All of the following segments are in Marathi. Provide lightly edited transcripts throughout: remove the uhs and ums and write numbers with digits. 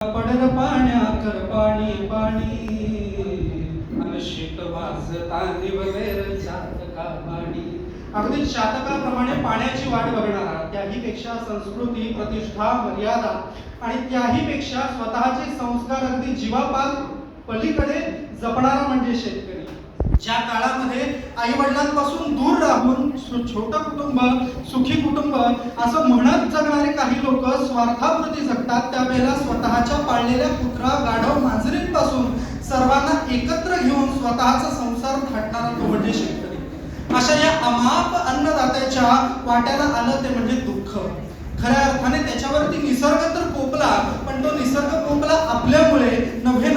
पडर पाण्याकर पाणी पाणी अनशित वाजता निवलेर चातका पाणी. अगदी चातकाप्रमाणे पाण्याची वाट बघणारा, त्याही पेक्षा संस्कृती, प्रतिष्ठा, मर्यादा आणि त्याही पेक्षा स्वतःचे संस्कार अगदी जीवापाल पलीकडे जपणारा म्हणजे शेतकरी. ज्या काळामध्ये आई वडिलांपासून दूर राहून छोटं कुटुंब सुखी कुटुंब असं म्हणत जगणारे काही लोक स्वार्थापुरती जगतात, त्यावेळेला स्वतःच्या पाळलेल्या कुत्रा, गाढव, मांजरींपासून सर्वांना एकत्र घेऊन स्वतःचा संसार थाटणारा तो म्हणजे शेतकरी. अशा या अमाप अन्नदात्याच्या वाट्याला आलं ते म्हणजे दुःख. खऱ्या अर्थाने त्याच्यावरती निसर्ग तर कोपला, पण तो निसर्ग कोपला आपल्यामुळे नव्हे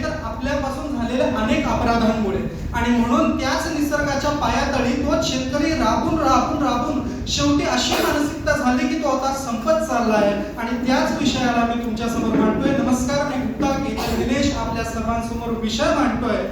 तर आपल्यापासून झालेल्या अनेक अपराधांमुळे. आणि म्हणून त्याच निसर्गाच्या पायातळी तो शेतकरी राबून शेवटी अशी मानसिकता झाली की तो आता संपत चाललाय. आणि त्याच विषयाला मी तुमच्या समोर मांडतोय. नमस्कार, मी गुप्ता केतन दिनेश आपल्या सर्वांसमोर विषय मांडतोय,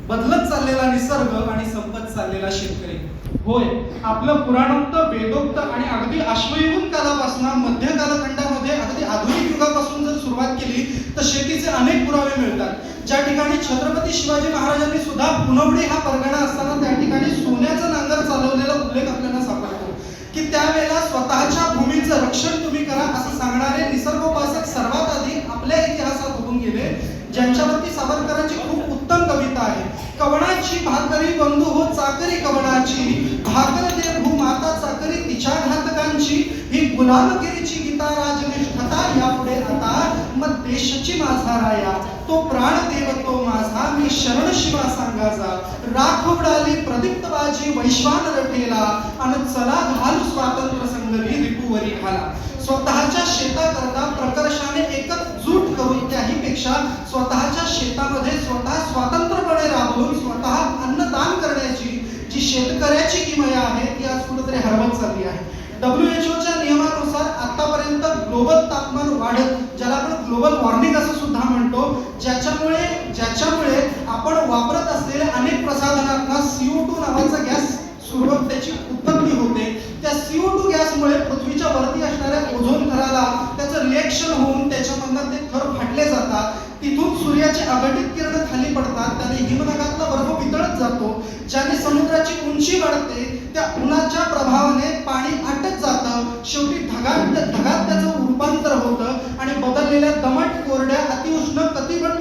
बदलत चाललेला निसर्ग आणि संपत चाललेला शेतकरी. होय, आपलं पुराणोक्त, वेदोक्त आणि अगदी अश्वयुगीन कालापासून मध्य कालखंडामध्ये अगदी आधुनिक युगापासून जर सुरुवात केली तर शेतीचे अनेक पुरावे मिळतात. ज्या ठिकाणी छत्रपती शिवाजी महाराजांनी सुद्धा पुनवडी हा परगणा असताना त्या ठिकाणी सोन्याचं नांगर चालवलेला उल्लेख आपल्याला सापडतो की त्यावेळेला स्वतःच्या भूमीचं रक्षण तुम्ही करा असं सांगणारे निसर्गोपासक सर्वात आधी आपल्या इतिहासात होऊन गेले, ज्यांच्यावरती सावरकरांची खूप उत्तम कविता आहे. कवणाची भाकरी बंधू हो चाकरी कवणाची, भाकर दे भूमाता चाकरी तिच्या घातकांची, ही गुलामगिरीची गीता राजनिष्ठता यापुढे आता मग देशाची माझा राया, तो प्राण देव तो माझा मी शरण शिवा सांगाचा, राख उडाली प्रदीप्त बाजी वैश्वान रटेला, आणि चला घालू स्वातंत्र्य संगरी रिपुवरी घाला. स्वतःच्या शेताकरता प्रकर्षाने एकजूट करून त्याही पेक्षा स्वतःच्या शेतामध्ये स्वतः स्वतंत्रपणे राबून स्वतः अन्नदान करण्याची जी शेतकऱ्याची किमया आहे ती आज कुठेतरी हरवत चालली आहे. WHO च्या नियमानुसार आतापर्यंत ग्लोबल तापमान वाढत, ज्याला आपण ग्लोबल वॉर्मिंग असं सुद्धा म्हणतो, ज्याच्यामुळे आपण वापरत असलेल्या अनेक प्रसाधनांना CO2 नावाचा गॅस सुरुवात त्याची उत्पत्ती होते. त्या CO2 गॅसमुळे पृथ्वीच्या वरती असणाऱ्या ओझोन थराला त्याचं रिएक्शन होऊन त्याच्यामधून ते थर फाटले जातात. तिथून सूर्याचे अघटित किरण खाली पडतात, त्याने हिमनगातला बर्फ वितळत जातो, ज्याने समुद्राची उंची वाढते. त्या उन्हाच्या प्रभावाने पाणी आटत जातं, शेवटी ढगात त्याचं रूपांतर होतं आणि बदललेल्या दमट, कोरड्या, अतिउष्ण,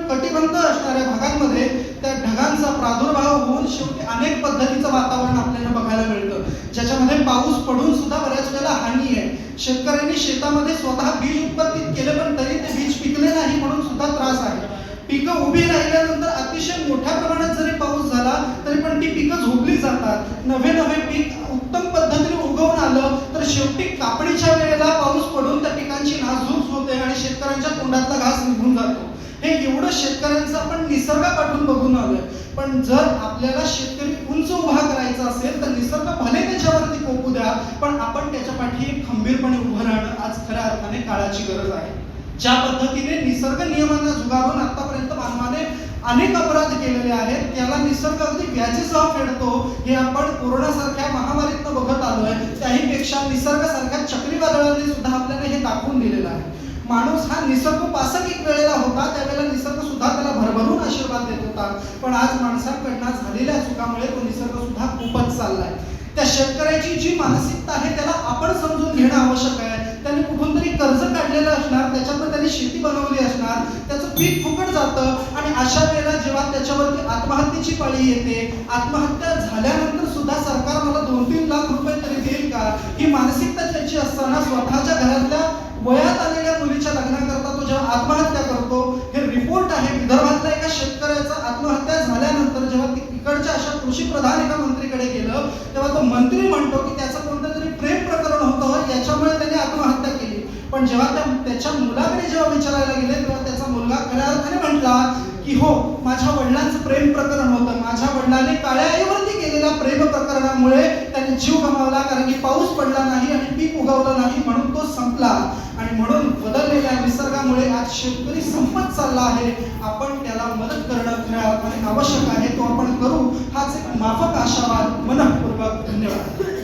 कटिबंध असणाऱ्या भागांमध्ये त्या ढगांचा प्रादुर्भाव होऊन शेवटी अनेक पद्धतीचं वातावरण आपल्याला बघायला मिळतं, ज्याच्यामध्ये पाऊस पडून सुद्धा बऱ्याच वेळेला हानी आहे. शेतकऱ्यांनी शेतामध्ये स्वतः बीज उत्पादित केलं पण तरी ते बीज पिकले नाही म्हणून सुद्धा त्रास आहे. पिकं उभी राहिल्यानंतर अतिशय मोठ्या प्रमाणात जरी पाऊस झाला तरी पण ती पिकं झोपली जातात. नवे पीक उत्तम पद्धतीने उगवून आलं तर शेवटी कापणीच्या वेळेला पाऊस पडून त्या पिकांची नासधूस होते आणि शेतकऱ्यांच्या तोंडातला घास निघून जातो. हे एवढं शेतकऱ्यांचं आपण निसर्गापाठून बघून आलोय. पण जर आपल्याला शेतकरी उंच उभा करायचा असेल तर निसर्ग भले त्याच्यावरती कोपू द्या, पण आपण त्याच्या पाठी खंबीरपणे उभं राहणं आज खऱ्या अर्थाने काळाची गरज आहे. ज्या पद्धतीने निसर्ग नियमांना झुगारून आतापर्यंत मानवाने अनेक अपराध केलेले आहेत, त्याला निसर्ग अगदी व्याजेसह फेडतो हे आपण कोरोनासारख्या महामारीतनं बघत आलोय. त्याही पेक्षा निसर्गासारख्या चक्रीवादळाने सुद्धा आपल्याला हे दाखवून दिलेलं आहे. माणूस हा निसर्गोपासक एक वेळेला होता, त्यावेळेला निसर्ग सुद्धा त्याला भरभरून आशीर्वाद देत होता, पण आज माणसांकडनं झालेल्या चुकामुळे तो निसर्ग सुद्धा खूपच चाललाय. त्या शेतकऱ्याची जी मानसिकता आहे त्याला आपण समजून घेणं आवश्यक आहे. त्याने कुठून तरी कर्ज काढलेलं असणार, त्याच्यातून त्याने शेती बनवली असणार, त्याचं पीक फुकट जातं आणि अशा वेळेला जेव्हा त्याच्यावरती आत्महत्येची पाळी येते, आत्महत्या झाल्यानंतर सुद्धा सरकार मला 2-3 लाख रुपये तरी देईल का, ही मानसिकता त्याची असताना स्वतःच्या घरातल्या वयात आलेल्या मुलीच्या लग्नाकरता तो जेव्हा आत्महत्या करतो. हे रिपोर्ट आहे विदर्भातल्या एका शेतकऱ्याचा. आत्महत्या झाल्यानंतर जेव्हा तिकडच्या अशा कृषी प्रधान एका मंत्रीकडे गेलं तेव्हा तो मंत्री म्हणतो की त्याचं कोणतं तरी प्रेम प्रकरण होतं, याच्यामुळे त्याने आत्महत्या केली. पण जेव्हा त्याच्या मुलाकडे जेव्हा विचारायला गेले तेव्हा त्याचा मुलगा खऱ्या अर्थाने म्हटला की हो, माझ्या वडिलांचं प्रेम प्रकरण होतं, माझ्या वडिलांनी काळ्या आईवरती केलेल्या प्रेम प्रकरणामुळे त्याने जीव गमावला, कारण की पाऊस पडला नाही आणि पीक उगवलं नाही म्हणून तो संपला. आणि म्हणून बदललेल्या निसर्गामुळे आज शेतकरी संपत चालला आहे. आपण त्याला मदत करणं खऱ्या अर्थाने आवश्यक आहे, तो आपण करू. हाच एक माफक आशावाद. मनःपूर्वक धन्यवाद.